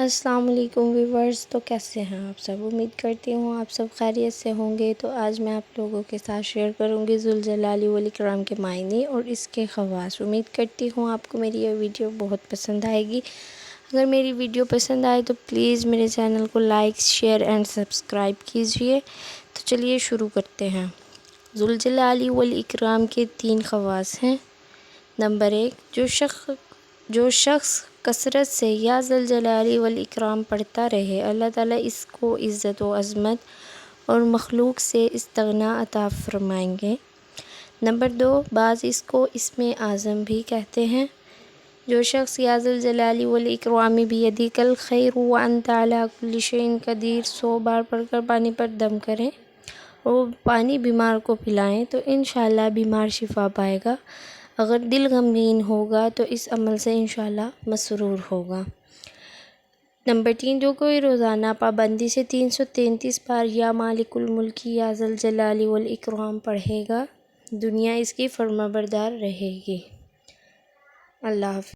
السلام علیکم ویورز، تو کیسے ہیں آپ سب؟ امید کرتی ہوں آپ سب خیریت سے ہوں گے۔ تو آج میں آپ لوگوں کے ساتھ شیئر کروں گی ذوالجلال والاکرام کے معنی اور اس کے خواص۔ امید کرتی ہوں آپ کو میری یہ ویڈیو بہت پسند آئے گی۔ اگر میری ویڈیو پسند آئے تو پلیز میرے چینل کو لائک، شیئر اینڈ سبسکرائب کیجئے۔ تو چلیے شروع کرتے ہیں۔ ذوالجلال والاکرام کے 3 خواص ہیں۔ نمبر 1، جو شخص کثرت سے یا ذوالجلال والاکرام پڑھتا رہے، اللہ تعالیٰ اس کو عزت و عظمت اور مخلوق سے استغنا عطا فرمائیں گے۔ نمبر 2، بعض اس کو اسم اعظم بھی کہتے ہیں۔ جو شخص یا ذوالجلال والاکرام بیدک الخیر وانت علی کل شیء قدیر 100 بار پڑھ کر پانی پر دم کریں اور پانی بیمار کو پلائیں تو انشاءاللہ بیمار شفا پائے گا۔ اگر دل غمگین ہوگا تو اس عمل سے انشاءاللہ مسرور ہوگا۔ نمبر 3، جو کوئی روزانہ پابندی سے 333 بار یا مالک الملک یا ذوالجلال والاکرام پڑھے گا، دنیا اس کی فرمانبردار رہے گی۔ اللہ حافظ۔